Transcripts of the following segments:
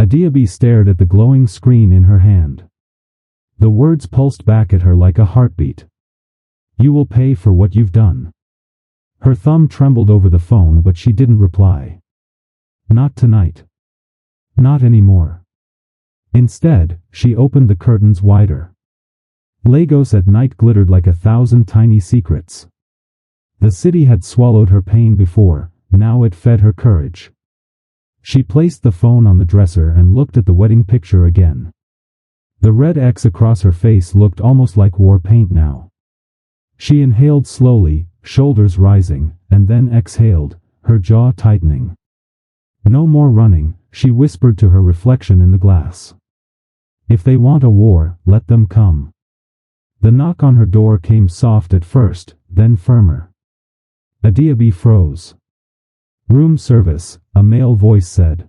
Adiabi stared at the glowing screen in her hand. The words pulsed back at her like a heartbeat. You will pay for what you've done. Her thumb trembled over the phone, but she didn't reply. Not tonight. Not anymore. Instead, she opened the curtains wider. Lagos at night glittered like 1,000 tiny secrets. The city had swallowed her pain before, now it fed her courage. She placed the phone on the dresser and looked at the wedding picture again. The red X across her face looked almost like war paint now. She inhaled slowly, shoulders rising, and then exhaled, her jaw tightening. No more running, she whispered to her reflection in the glass. If they want a war, let them come. The knock on her door came soft at first, then firmer. Adiabi froze. Room service, a male voice said.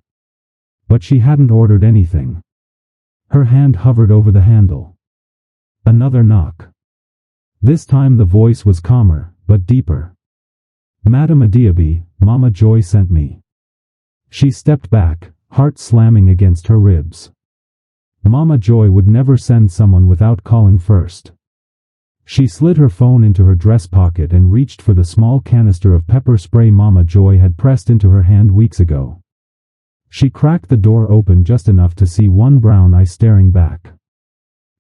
But she hadn't ordered anything. Her hand hovered over the handle. Another knock. This time the voice was calmer, but deeper. Madam Adiabi, Mama Joy sent me. She stepped back, heart slamming against her ribs. Mama Joy would never send someone without calling first. She slid her phone into her dress pocket and reached for the small canister of pepper spray Mama Joy had pressed into her hand weeks ago. She cracked the door open just enough to see one brown eye staring back.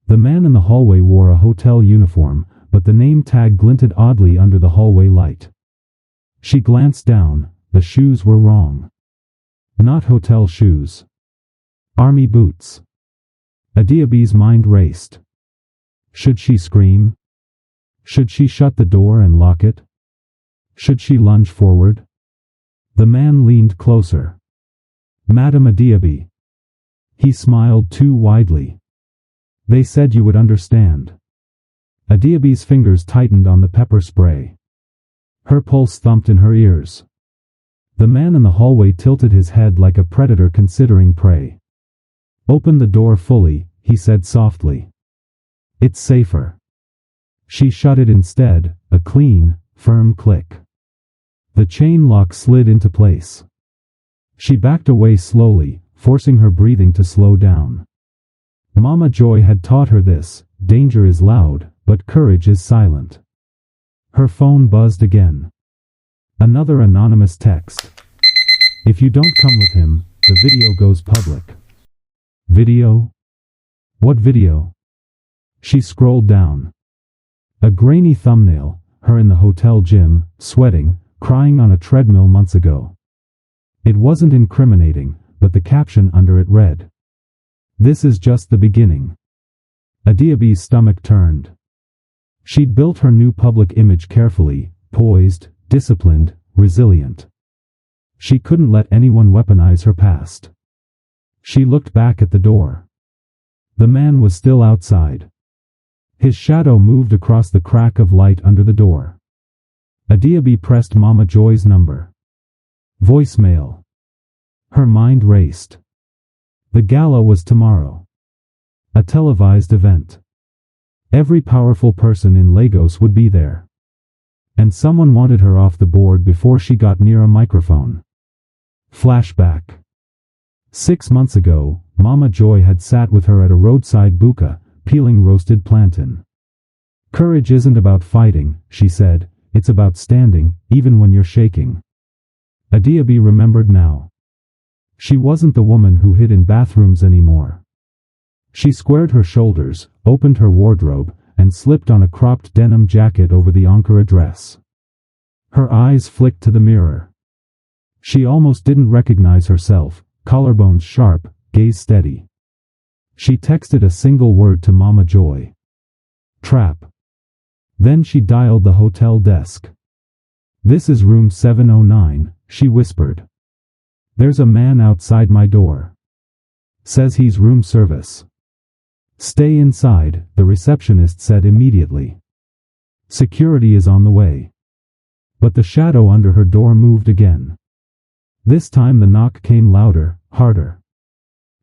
The man in the hallway wore a hotel uniform, but the name tag glinted oddly under the hallway light. She glanced down. The shoes were wrong. Not hotel shoes. Army boots. Adiabi's mind raced. Should she scream? Should she shut the door and lock it? Should she lunge forward? The man leaned closer. Madam Adiabi. He smiled too widely. They said you would understand. Adiabi's fingers tightened on the pepper spray. Her pulse thumped in her ears. The man in the hallway tilted his head like a predator considering prey. Open the door fully, he said softly. It's safer. She shut it instead, a clean, firm click. The chain lock slid into place. She backed away slowly, forcing her breathing to slow down. Mama Joy had taught her this: danger is loud, but courage is silent. Her phone buzzed again. Another anonymous text. If you don't come with him, the video goes public. Video? What video? She scrolled down. A grainy thumbnail, her in the hotel gym, sweating, crying on a treadmill months ago. It wasn't incriminating, but the caption under it read, "This is just the beginning." Adiabi's stomach turned. She'd built her new public image carefully, poised, disciplined, resilient. She couldn't let anyone weaponize her past. She looked back at the door. The man was still outside. His shadow moved across the crack of light under the door. Adiabi pressed Mama Joy's number. Voicemail. Her mind raced. The gala was tomorrow. A televised event. Every powerful person in Lagos would be there. And someone wanted her off the board before she got near a microphone. Flashback. 6 months ago, Mama Joy had sat with her at a roadside buka, peeling roasted plantain. Courage isn't about fighting, she said, it's about standing, even when you're shaking. Adiabi remembered now. She wasn't the woman who hid in bathrooms anymore. She squared her shoulders, opened her wardrobe, and slipped on a cropped denim jacket over the Ankara dress. Her eyes flicked to the mirror. She almost didn't recognize herself, collarbones sharp, gaze steady. She texted a single word to Mama Joy. Trap. Then she dialed the hotel desk. This is room 709, she whispered. There's a man outside my door. Says he's room service. Stay inside, the receptionist said immediately. Security is on the way. But the shadow under her door moved again. This time the knock came louder, harder.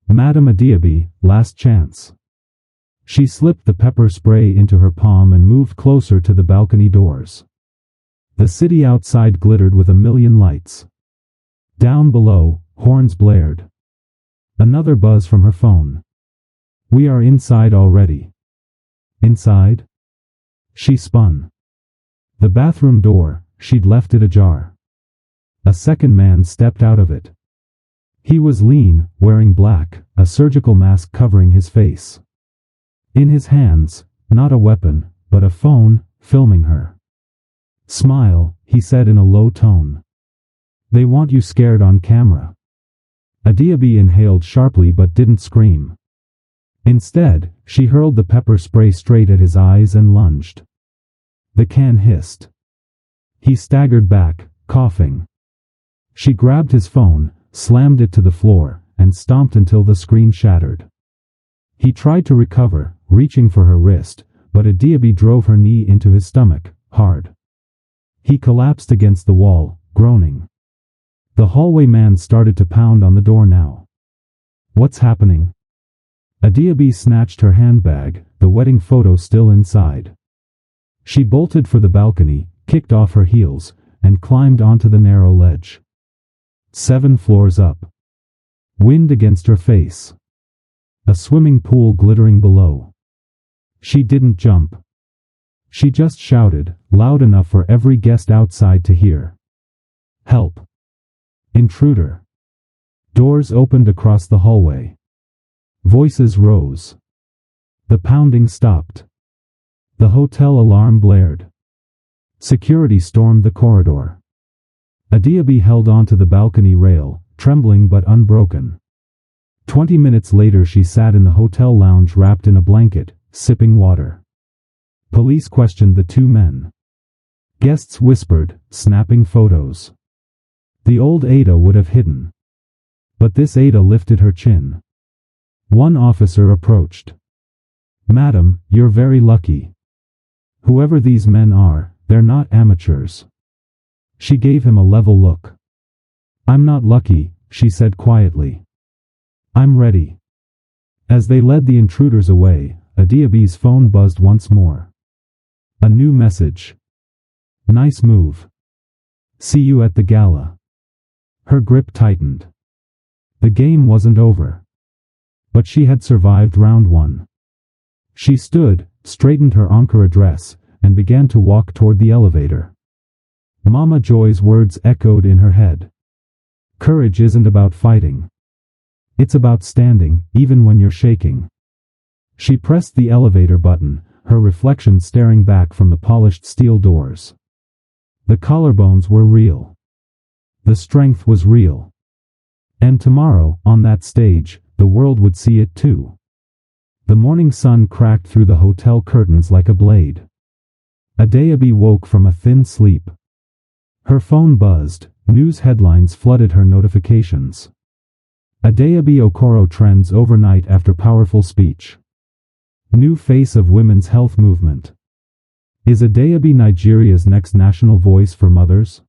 Madam Adiabi, last chance. She slipped the pepper spray into her palm and moved closer to the balcony doors. The city outside glittered with a million lights. Down below, horns blared. Another buzz from her phone. We are inside already. Inside? She spun. The bathroom door, she'd left it ajar. A second man stepped out of it. He was lean, wearing black, a surgical mask covering his face. In his hands, not a weapon, but a phone, filming her. Smile, he said in a low tone. They want you scared on camera. Adiabi inhaled sharply but didn't scream. Instead, she hurled the pepper spray straight at his eyes and lunged. The can hissed. He staggered back, coughing. She grabbed his phone, slammed it to the floor, and stomped until the screen shattered. He tried to recover, reaching for her wrist, but Adiabi drove her knee into his stomach, hard. He collapsed against the wall, groaning. The hallway man started to pound on the door now. What's happening? Adiabi snatched her handbag, the wedding photo still inside. She bolted for the balcony, kicked off her heels, and climbed onto the narrow ledge. 7 floors up. Wind against her face. A swimming pool glittering below. She didn't jump. She just shouted, loud enough for every guest outside to hear. Help! Intruder! Doors opened across the hallway. Voices rose. The pounding stopped. The hotel alarm blared. Security stormed the corridor. Adiabi held onto the balcony rail, trembling but unbroken. 20 minutes later she sat in the hotel lounge wrapped in a blanket, sipping water. Police questioned the 2 men. Guests whispered, snapping photos. The old Ada would have hidden. But this Ada lifted her chin. One officer approached. Madam, you're very lucky. Whoever these men are, they're not amateurs. She gave him a level look. I'm not lucky, she said quietly. I'm ready. As they led the intruders away, Adiabi's phone buzzed once more. A new message. Nice move. See you at the gala. Her grip tightened. The game wasn't over. But she had survived round 1. She stood, straightened her Ankara dress, and began to walk toward the elevator. Mama Joy's words echoed in her head. Courage isn't about fighting. It's about standing, even when you're shaking. She pressed the elevator button, her reflection staring back from the polished steel doors. The collarbones were real. The strength was real. And tomorrow, on that stage, the world would see it too. The morning sun cracked through the hotel curtains like a blade. Adiabi woke from a thin sleep. Her phone buzzed, news headlines flooded her notifications. Adiabi Okoro trends overnight after powerful speech. New face of women's health movement. Is Adiabi Nigeria's next national voice for mothers?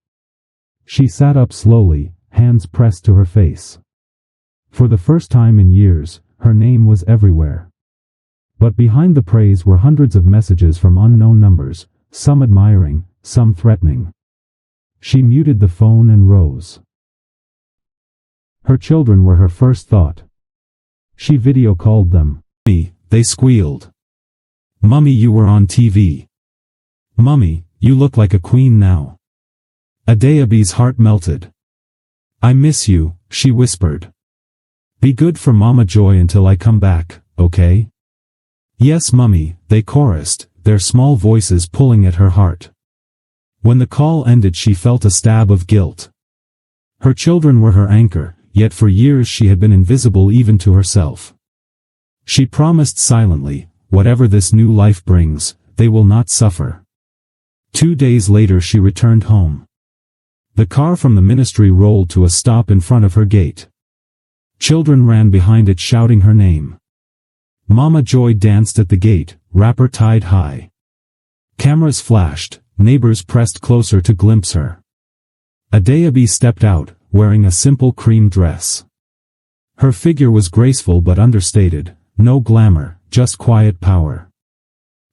She sat up slowly, hands pressed to her face. For the first time in years, her name was everywhere. But behind the praise were hundreds of messages from unknown numbers, some admiring, some threatening. She muted the phone and rose. Her children were her first thought. She video called them. Mummy, they squealed. Mummy, you were on TV. Mummy, you look like a queen now. Adiabi's heart melted. I miss you, she whispered. Be good for Mama Joy until I come back, okay? Yes, Mummy, they chorused, their small voices pulling at her heart. When the call ended she felt a stab of guilt. Her children were her anchor, yet for years she had been invisible even to herself. She promised silently, whatever this new life brings, they will not suffer. 2 days later she returned home. The car from the ministry rolled to a stop in front of her gate. Children ran behind it shouting her name. Mama Joy danced at the gate, wrapper tied high. Cameras flashed, neighbors pressed closer to glimpse her. Adiabi stepped out, wearing a simple cream dress. Her figure was graceful but understated, no glamour, just quiet power.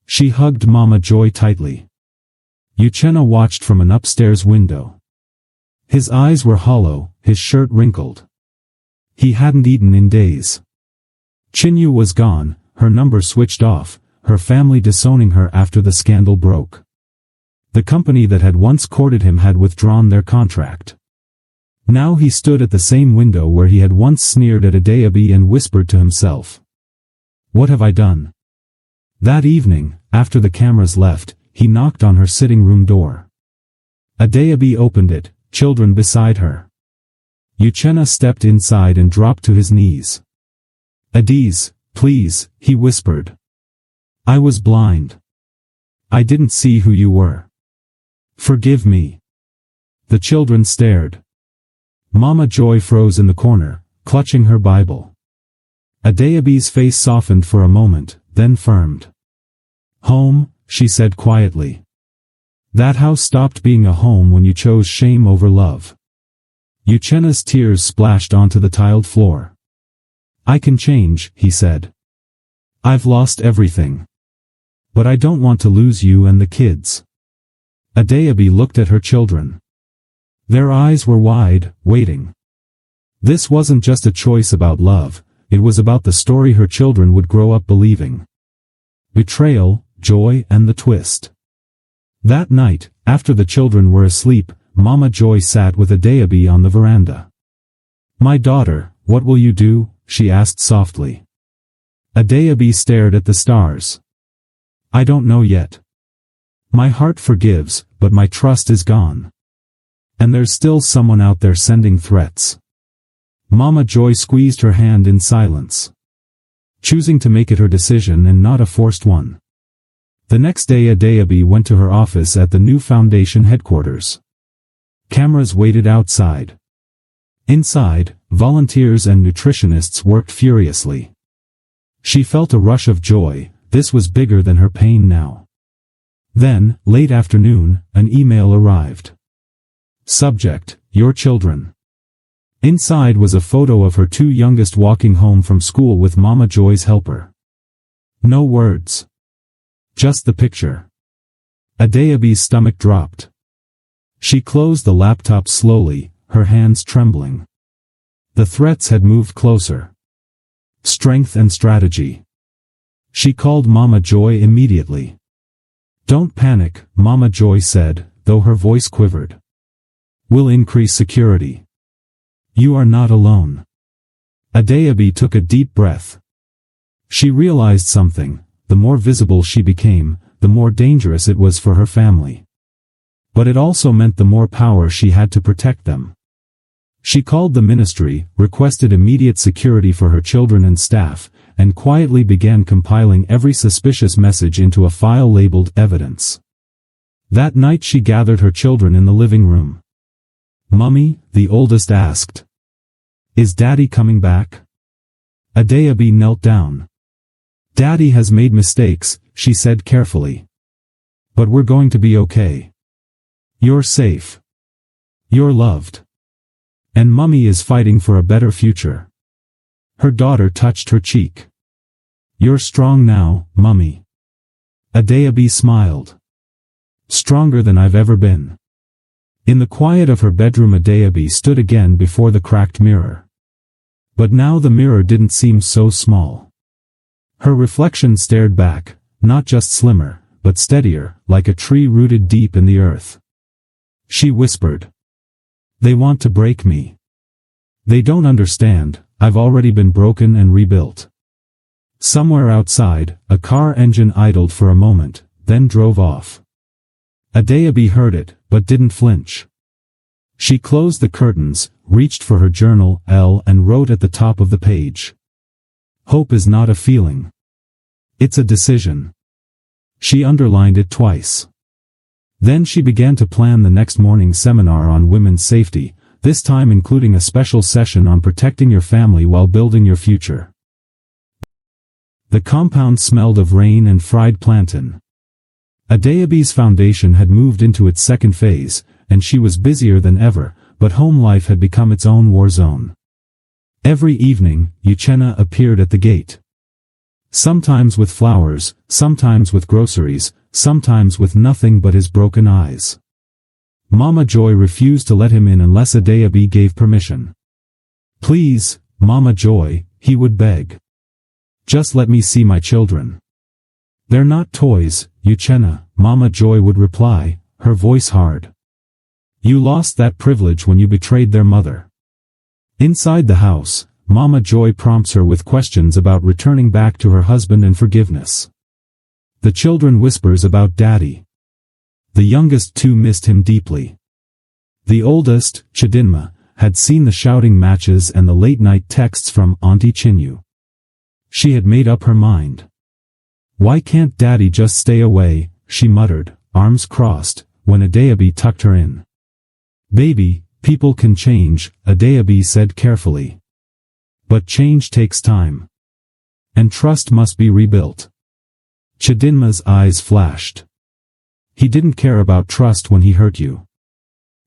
She hugged Mama Joy tightly. Uchenna watched from an upstairs window. His eyes were hollow, his shirt wrinkled. He hadn't eaten in days. Chinyu was gone, her number switched off, her family disowning her after the scandal broke. The company that had once courted him had withdrawn their contract. Now he stood at the same window where he had once sneered at Adaobi and whispered to himself, "What have I done?" That evening, after the cameras left, he knocked on her sitting room door. Adaobi opened it, children beside her. Uchenna stepped inside and dropped to his knees. "Adiz, please," he whispered. "I was blind. I didn't see who you were. Forgive me." The children stared. Mama Joy froze in the corner, clutching her Bible. Adaobi's face softened for a moment, then firmed. "Home," she said quietly. "That house stopped being a home when you chose shame over love." Uchenna's tears splashed onto the tiled floor. "I can change," he said. "I've lost everything. But I don't want to lose you and the kids." Adaobi looked at her children. Their eyes were wide, waiting. This wasn't just a choice about love, it was about the story her children would grow up believing. Betrayal, joy, and the twist. That night, after the children were asleep, Mama Joy sat with Adaobi on the veranda. "My daughter, what will you do?" she asked softly. Adaobi stared at the stars. "I don't know yet. My heart forgives, but my trust is gone. And there's still someone out there sending threats." Mama Joy squeezed her hand in silence, choosing to make it her decision and not a forced one. The next day Adaobi went to her office at the new foundation headquarters. Cameras waited outside. Inside, volunteers and nutritionists worked furiously. She felt a rush of joy, this was bigger than her pain now. Then, late afternoon, an email arrived. Subject, your children. Inside was a photo of her two youngest walking home from school with Mama Joy's helper. No words. Just the picture. Adaobi's stomach dropped. She closed the laptop slowly, her hands trembling. The threats had moved closer. Strength and strategy. She called Mama Joy immediately. "Don't panic," Mama Joy said, though her voice quivered. "We'll increase security. You are not alone." Adaobi took a deep breath. She realized something: the more visible she became, the more dangerous it was for her family. But it also meant the more power she had to protect them. She called the ministry, requested immediate security for her children and staff, and quietly began compiling every suspicious message into a file labeled evidence. That night she gathered her children in the living room. "Mummy," the oldest asked, "is Daddy coming back?" Adaobi knelt down. "Daddy has made mistakes," she said carefully. "But we're going to be okay. You're safe. You're loved. And Mummy is fighting for a better future." Her daughter touched her cheek. "You're strong now, Mummy." Adaobi smiled. "Stronger than I've ever been." In the quiet of her bedroom Adaobi stood again before the cracked mirror. But now the mirror didn't seem so small. Her reflection stared back, not just slimmer, but steadier, like a tree rooted deep in the earth. She whispered, "They want to break me. They don't understand, I've already been broken and rebuilt." Somewhere outside, a car engine idled for a moment, then drove off. Adaobi heard it, but didn't flinch. She closed the curtains, reached for her journal, and wrote at the top of the page. "Hope is not a feeling. It's a decision." She underlined it twice. Then she began to plan the next morning's seminar on women's safety, this time including a special session on protecting your family while building your future. The compound smelled of rain and fried plantain. Adaobi's foundation had moved into its second phase, and she was busier than ever, but home life had become its own war zone. Every evening, Uchenna appeared at the gate. Sometimes with flowers, sometimes with groceries, sometimes with nothing but his broken eyes. Mama Joy refused to let him in unless Adaobi gave permission. "Please, Mama Joy, he would beg. Just let me see my children. They're not toys, Uchenna, Mama Joy would reply, her voice hard. You lost that privilege when you betrayed their mother. Inside the house, Mama Joy prompts her with questions about returning back to her husband and forgiveness. The children whispers about Daddy. The youngest two missed him deeply. The oldest, Chidinma, had seen the shouting matches and the late-night texts from Auntie Chinyu. She had made up her mind. Why can't Daddy just stay away, she muttered, arms crossed, when Adeobi tucked her in. Baby, people can change, Adeobi said carefully. But change takes time. And trust must be rebuilt. Chidinma's eyes flashed. He didn't care about trust when he hurt you.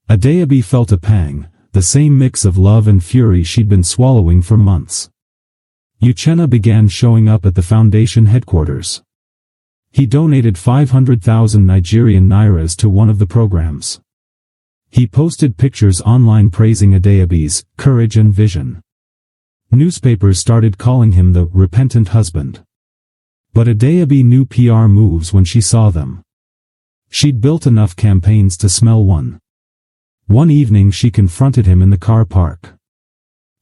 Adeobi felt a pang, the same mix of love and fury she'd been swallowing for months. Uchenna began showing up at the foundation headquarters. He donated 500,000 Nigerian nairas to one of the programs. He posted pictures online praising Adeobi's courage and vision. Newspapers started calling him the repentant husband. But Adeobi knew PR moves when she saw them. She'd built enough campaigns to smell one. One evening she confronted him in the car park.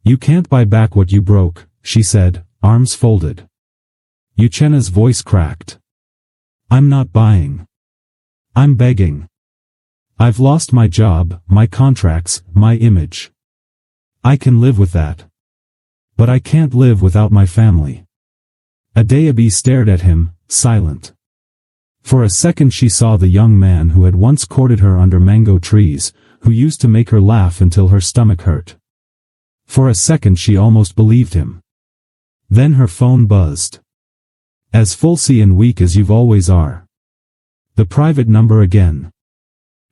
You can't buy back what you broke, she said, arms folded. Uchenna's voice cracked. I'm not buying. I'm begging. I've lost my job, my contracts, my image. I can live with that. But I can't live without my family. Adeobi stared at him, silent. For a second she saw the young man who had once courted her under mango trees, who used to make her laugh until her stomach hurt. For a second she almost believed him. Then her phone buzzed. As fulsy and weak as you've always are. The private number again.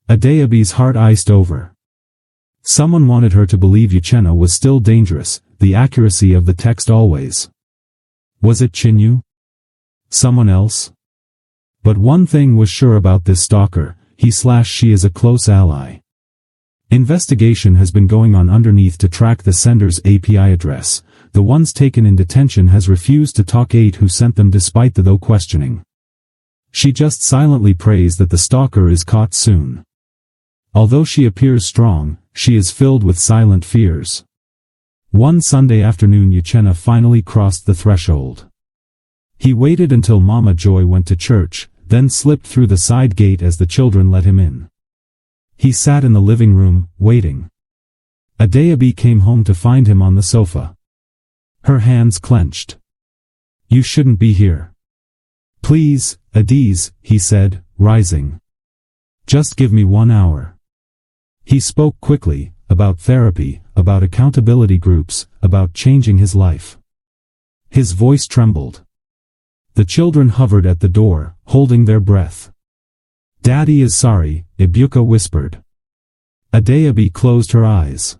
Adeobi's heart iced over. Someone wanted her to believe Uchenna was still dangerous, the accuracy of the text always. Was it Chinyu? Someone else? But one thing was sure about this stalker, she is a close ally. Investigation has been going on underneath to track the sender's API address. The ones taken in detention has refused to talk 8 who sent them despite the though questioning. She just silently prays that the stalker is caught soon. Although she appears strong, she is filled with silent fears. One Sunday afternoon Uchenna finally crossed the threshold. He waited until Mama Joy went to church, then slipped through the side gate as the children let him in. He sat in the living room, waiting. Adeobi came home to find him on the sofa. Her hands clenched. You shouldn't be here. Please, Adiz, he said, rising. Just give me 1 hour. He spoke quickly, about therapy, about accountability groups, about changing his life. His voice trembled. The children hovered at the door, holding their breath. Daddy is sorry, Ibuka whispered. Adeobi closed her eyes.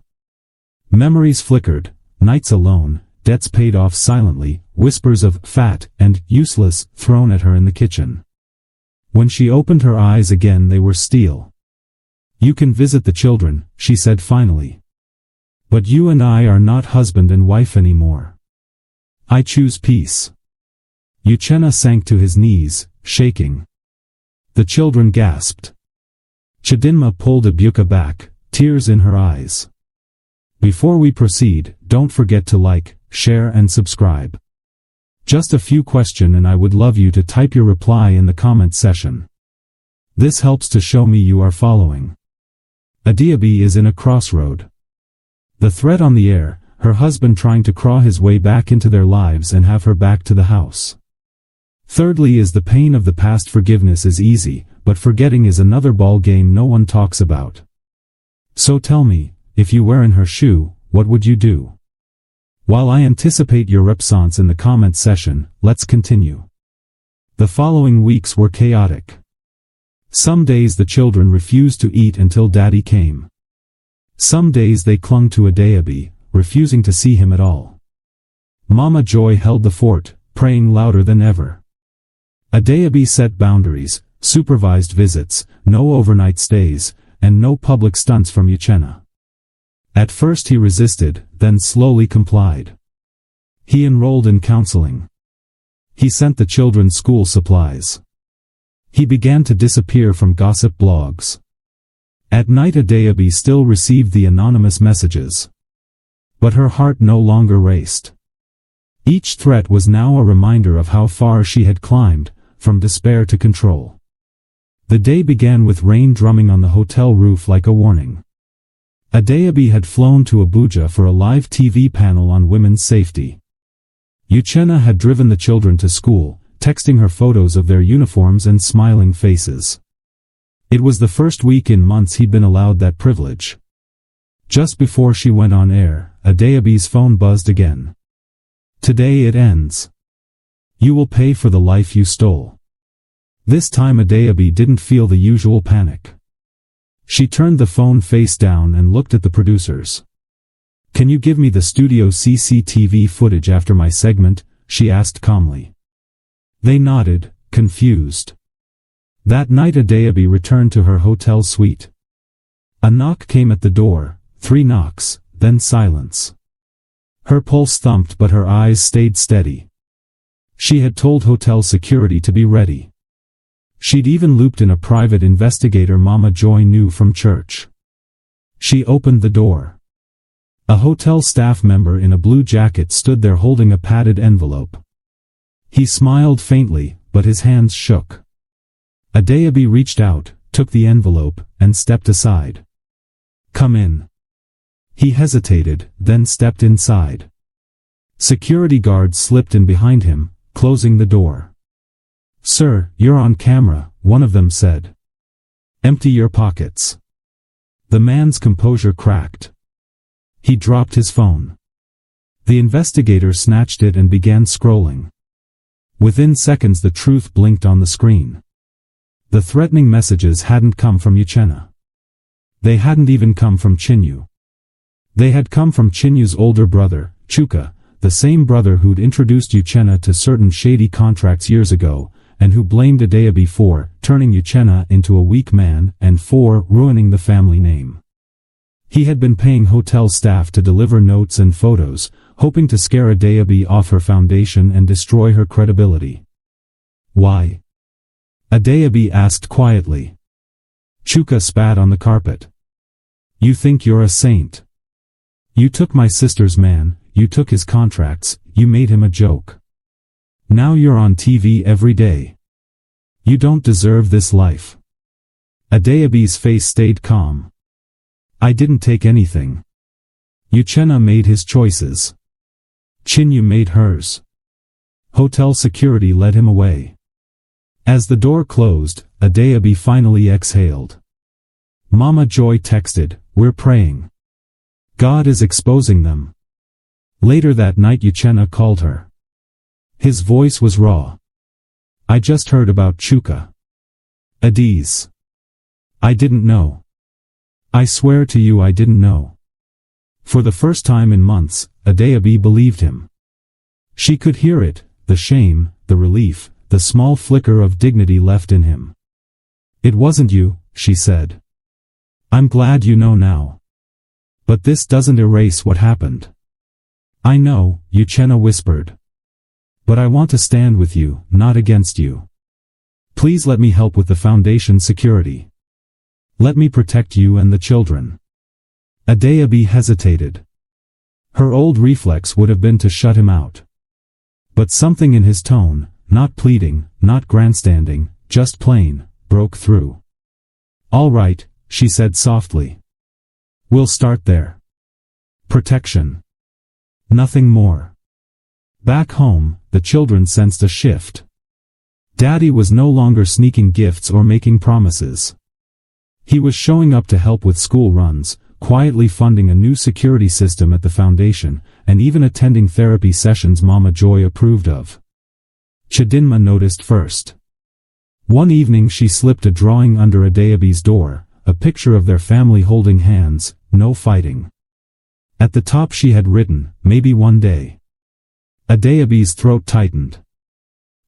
Memories flickered, nights alone, debts paid off silently, whispers of fat and useless thrown at her in the kitchen. When she opened her eyes again they were steel. You can visit the children, she said finally. But you and I are not husband and wife anymore. I choose peace. Uchenna sank to his knees, shaking. The children gasped. Chidinma pulled Ibuka back, tears in her eyes. Before we proceed, don't forget to like, share and subscribe. Just a few questions and I would love you to type your reply in the comment section. This helps to show me you are following. Adeobi is in a crossroad. The threat on the air, her husband trying to crawl his way back into their lives and have her back to the house. Thirdly is the pain of the past. Forgiveness is easy, but forgetting is another ball game no one talks about. So tell me, if you were in her shoe, what would you do? While I anticipate your response in the comment section, let's continue. The following weeks were chaotic. Some days the children refused to eat until Daddy came. Some days they clung to Adeobi, refusing to see him at all. Mama Joy held the fort, praying louder than ever. Adeobi set boundaries, supervised visits, no overnight stays, and no public stunts from Uchenna. At first he resisted, then slowly complied. He enrolled in counseling. He sent the children school supplies. He began to disappear from gossip blogs. At night Adeobi still received the anonymous messages. But her heart no longer raced. Each threat was now a reminder of how far she had climbed, from despair to control. The day began with rain drumming on the hotel roof like a warning. Adeobi had flown to Abuja for a live TV panel on women's safety. Uchenna had driven the children to school, texting her photos of their uniforms and smiling faces. It was the first week in months he'd been allowed that privilege. Just before she went on air, Adeobi's phone buzzed again. Today it ends. You will pay for the life you stole. This time Adeobi didn't feel the usual panic. She turned the phone face down and looked at the producers. Can you give me the studio CCTV footage after my segment? She asked calmly. They nodded, confused. That night Adeobi returned to her hotel suite. A knock came at the door, 3 knocks, then silence. Her pulse thumped but her eyes stayed steady. She had told hotel security to be ready. She'd even looped in a private investigator Mama Joy knew from church. She opened the door. A hotel staff member in a blue jacket stood there holding a padded envelope. He smiled faintly, but his hands shook. Adeobi reached out, took the envelope, and stepped aside. Come in. He hesitated, then stepped inside. Security guards slipped in behind him, closing the door. Sir, you're on camera, one of them said. Empty your pockets. The man's composure cracked. He dropped his phone. The investigator snatched it and began scrolling. Within seconds the truth blinked on the screen. The threatening messages hadn't come from Uchenna. They hadn't even come from Chinyu. They had come from Chinyu's older brother, Chuka, the same brother who'd introduced Uchenna to certain shady contracts years ago, and who blamed Adeobi for turning Uchenna into a weak man and for ruining the family name. He had been paying hotel staff to deliver notes and photos, hoping to scare Adeobi off her foundation and destroy her credibility. Why? Adeobi asked quietly. Chuka spat on the carpet. You think you're a saint. You took my sister's man, you took his contracts, you made him a joke. Now you're on TV every day. You don't deserve this life. Adeobi's face stayed calm. I didn't take anything. Uchenna made his choices. Chinyu made hers. Hotel security led him away. As the door closed, Adeobi finally exhaled. Mama Joy texted, "We're praying. God is exposing them." Later that night Uchenna called her. His voice was raw. I just heard about Chuka. Adiz. I didn't know. I swear to you I didn't know. For the first time in months, Adeobi believed him. She could hear it, the shame, the relief, the small flicker of dignity left in him. It wasn't you, she said. I'm glad you know now. But this doesn't erase what happened. I know, Uchenna whispered. But I want to stand with you, not against you. Please let me help with the foundation security. Let me protect you and the children. Adeobi hesitated. Her old reflex would have been to shut him out. But something in his tone, not pleading, not grandstanding, just plain, broke through. All right, she said softly. We'll start there. Protection. Nothing more. Back home, the children sensed a shift. Daddy was no longer sneaking gifts or making promises. He was showing up to help with school runs, quietly funding a new security system at the foundation, and even attending therapy sessions Mama Joy approved of. Chidinma noticed first. One evening she slipped a drawing under Adeobi's door, a picture of their family holding hands, no fighting. At the top she had written, maybe one day. Adeobi's throat tightened.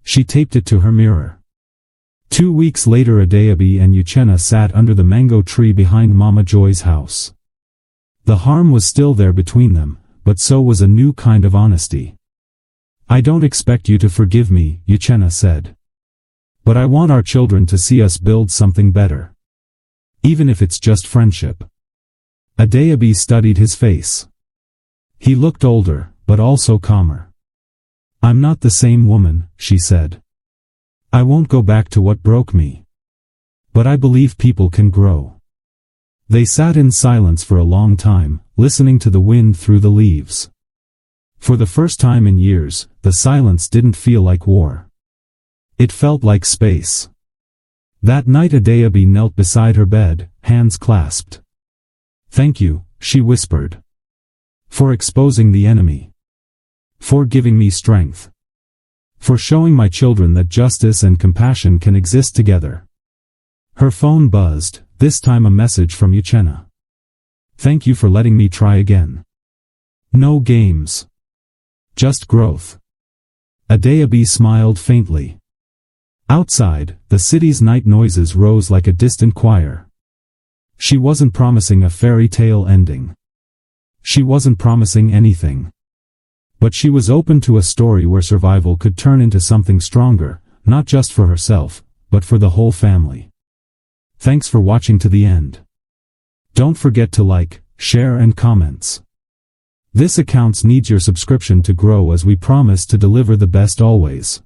She taped it to her mirror. 2 weeks later Adeobi and Uchenna sat under the mango tree behind Mama Joy's house. The harm was still there between them, but so was a new kind of honesty. "I don't expect you to forgive me," Uchenna said. "But I want our children to see us build something better. Even if it's just friendship." Adeobi studied his face. He looked older, but also calmer. "I'm not the same woman," she said. "I won't go back to what broke me. But I believe people can grow." They sat in silence for a long time, listening to the wind through the leaves. For the first time in years, the silence didn't feel like war. It felt like space. That night Adeobi knelt beside her bed, hands clasped. "Thank you," she whispered. "For exposing the enemy. For giving me strength. For showing my children that justice and compassion can exist together." Her phone buzzed, this time a message from Uchenna. "Thank you for letting me try again. No games. Just growth." Adeobi smiled faintly. Outside, the city's night noises rose like a distant choir. She wasn't promising a fairy tale ending. She wasn't promising anything. But she was open to a story where survival could turn into something stronger, not just for herself, but for the whole family. Thanks for watching to the end. Don't forget to like, share and comments. This account needs your subscription to grow as we promise to deliver the best always.